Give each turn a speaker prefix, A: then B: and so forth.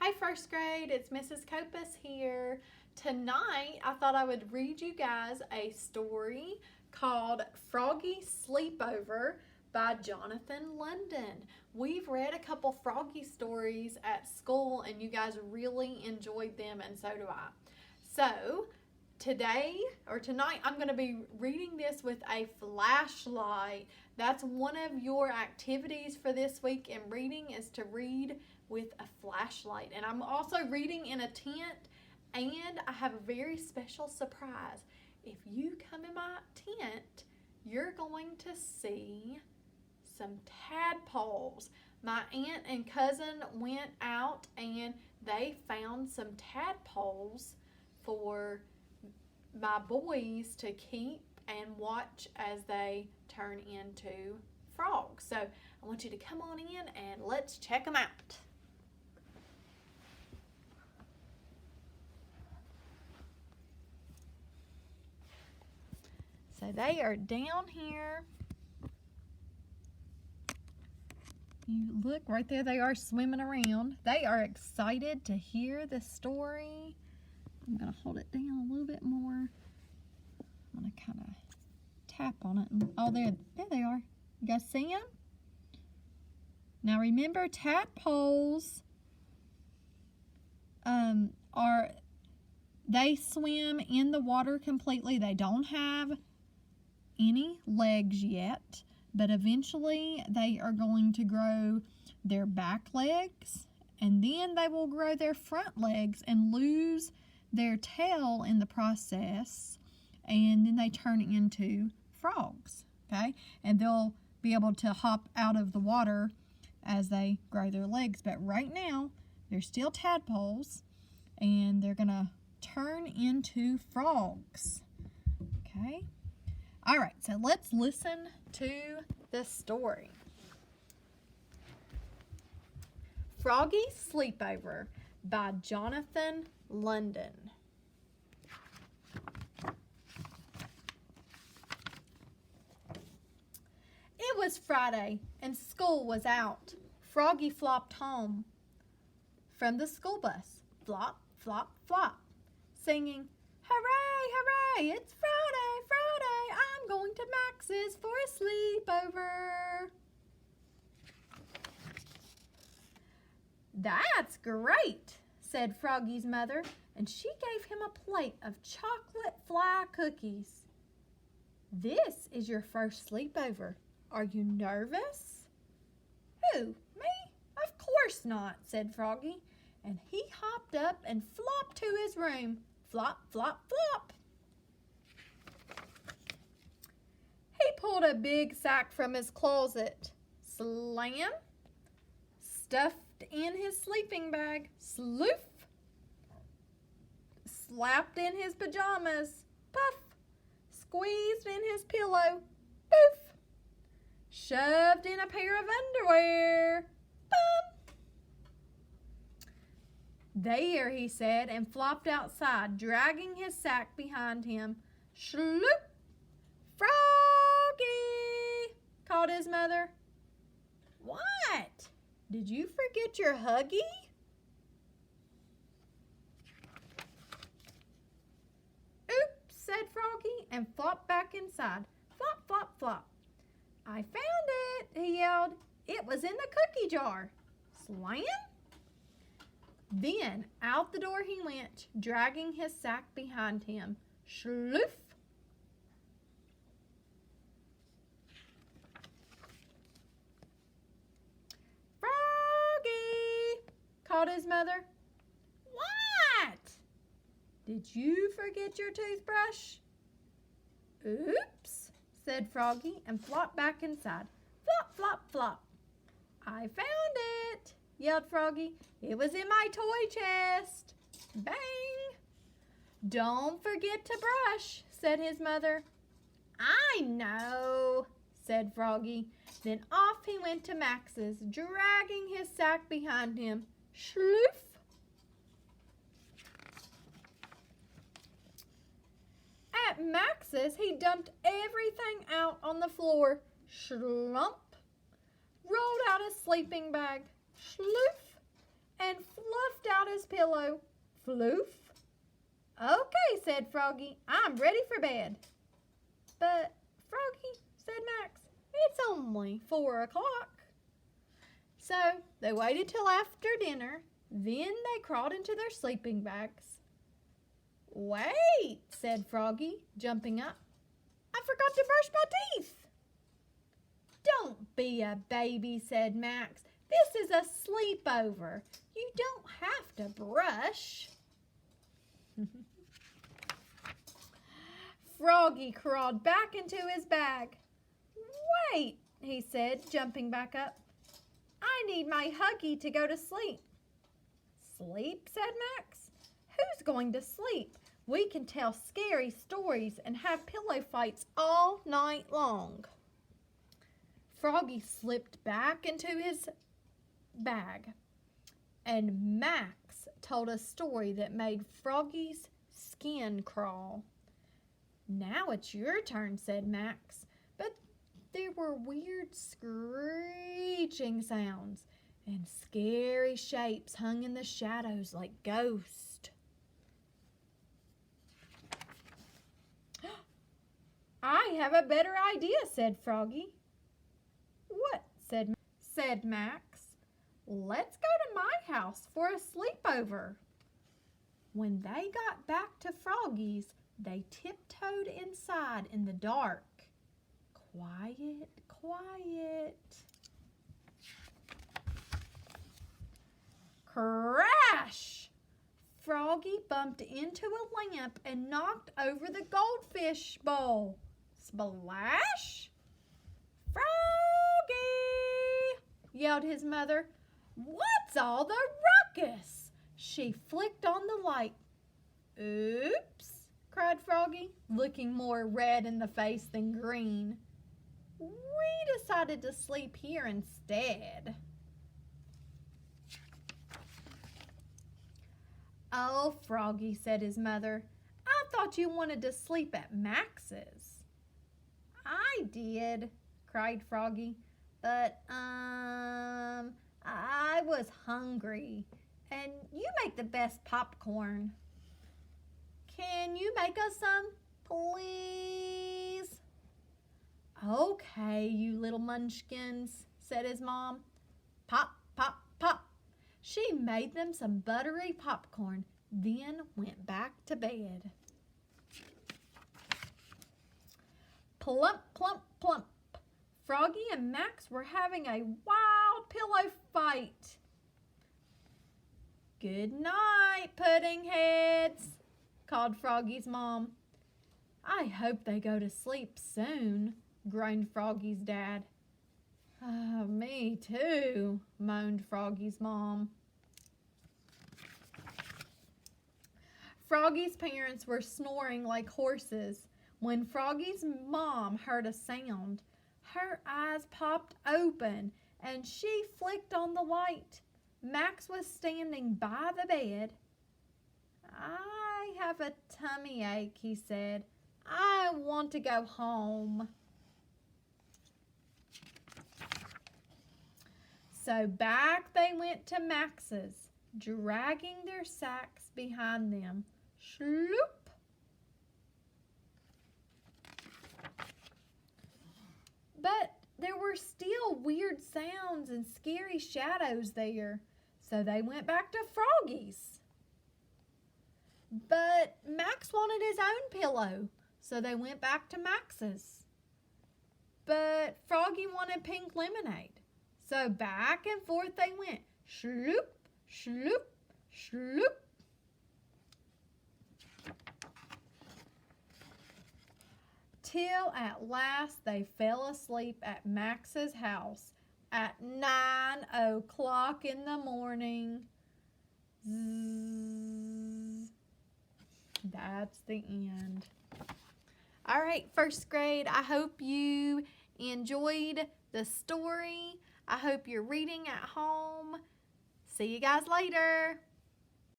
A: Hey first grade, it's Mrs. Copus here. Tonight I thought I would read you guys a story called Froggy Sleepover by Jonathan London. We've read a couple Froggy stories at school and you guys really enjoyed them, and so do I. So tonight I'm going to be reading this with a flashlight. That's one of your activities for this week in reading, is to read with a flashlight. And I'm also reading in a tent, and I have a very special surprise. If you come in my tent, you're going to see some tadpoles. My aunt and cousin went out and they found some tadpoles for my boys to keep and watch as they turn into frogs. So I want you to come on in and let's check them out. So they are down here. You look right there, they are swimming around. They are excited to hear the story. I'm going to hold it down a little bit more. I'm going to kind of tap on it. And, oh, there they are. You guys see them? Now remember, tadpoles they swim in the water completely. They don't have any legs yet, but eventually they are going to grow their back legs, and then they will grow their front legs and lose their tail in the process, and then they turn into frogs, okay? And they'll be able to hop out of the water as they grow their legs, but right now they're still tadpoles, and they're gonna turn into frogs, okay? All right, so let's listen to the story. Froggy Sleepover by Jonathan London. It was Friday and school was out. Froggy flopped home from the school bus. Flop, flop, flop. Singing, hooray, hooray, it's Friday, Friday. I'm going to Max's for a sleepover. That's great, said Froggy's mother, and she gave him a plate of chocolate fly cookies. This is your first sleepover. Are you nervous? Who, me? Of course not, said Froggy, and he hopped up and flopped to his room. Flop, flop, flop. He pulled a big sack from his closet. Slam. Stuffed in his sleeping bag. Sloof. Slapped in his pajamas. Puff. Squeezed in his pillow. Poof. Shoved in a pair of underwear. Bum. There, he said, and flopped outside, dragging his sack behind him. Shloop! Froggy! Called his mother. What? Did you forget your Huggy? Oops, said Froggy, and flopped back inside. Flop, flop, flop. I found it, he yelled. It was in the cookie jar. Slam! Then out the door he went, dragging his sack behind him. Schloof! Froggy! Called his mother. What? Did you forget your toothbrush? Oops, said Froggy and flopped back inside. Flop, flop, flop. I found it, yelled Froggy. It was in my toy chest. Bang! Don't forget to brush, said his mother. I know, said Froggy. Then off he went to Max's, dragging his sack behind him. Schloof! At Max's, he dumped everything out on the floor. Schlump! Rolled out a sleeping bag. Schloof! And fluffed out his pillow. Floof. Okay, said Froggy, I'm ready for bed. But, Froggy, said Max, it's only 4 o'clock. So they waited till after dinner. Then they crawled into their sleeping bags. Wait, said Froggy, jumping up. I forgot to brush my teeth. Don't be a baby, said Max. This is a sleepover. You don't have to brush. Froggy crawled back into his bag. Wait, he said, jumping back up. I need my Huggy to go to sleep. Sleep, said Max. Who's going to sleep? We can tell scary stories and have pillow fights all night long. Froggy slipped back into his bag, and Max told a story that made Froggy's skin crawl. Now it's your turn, said Max, but there were weird screeching sounds, and scary shapes hung in the shadows like ghosts. I have a better idea, said Froggy. What? said Max. Let's go to my house for a sleepover. When they got back to Froggy's, they tiptoed inside in the dark. Quiet, quiet. Crash! Froggy bumped into a lamp and knocked over the goldfish bowl. Splash! Froggy! Yelled his mother. What's all the ruckus? She flicked on the light. Oops, cried Froggy, looking more red in the face than green. We decided to sleep here instead. Oh, Froggy, said his mother, I thought you wanted to sleep at Max's. I did, cried Froggy, but, I was hungry, and you make the best popcorn. Can you make us some, please? Okay, you little munchkins, said his mom. Pop, pop, pop. She made them some buttery popcorn, then went back to bed. Plump, plump, plump. Froggy and Max were having a wild pillow fight. Good night, pudding heads, called Froggy's mom. I hope they go to sleep soon, groaned Froggy's dad. Oh, me too, moaned Froggy's mom. Froggy's parents were snoring like horses when Froggy's mom heard a sound. Her eyes popped open and she flicked on the light. Max was standing by the bed. I have a tummy ache, he said. I want to go home. So back they went to Max's, dragging their sacks behind them. Sloop! But there were still weird sounds and scary shadows there, so they went back to Froggy's. But Max wanted his own pillow, so they went back to Max's. But Froggy wanted pink lemonade, so back and forth they went. Sloop, sloop, sloop. Till at last they fell asleep at Max's house at 9 o'clock in the morning. Zzz. That's the end. All right, first grade, I hope you enjoyed the story. I hope you're reading at home. See you guys later.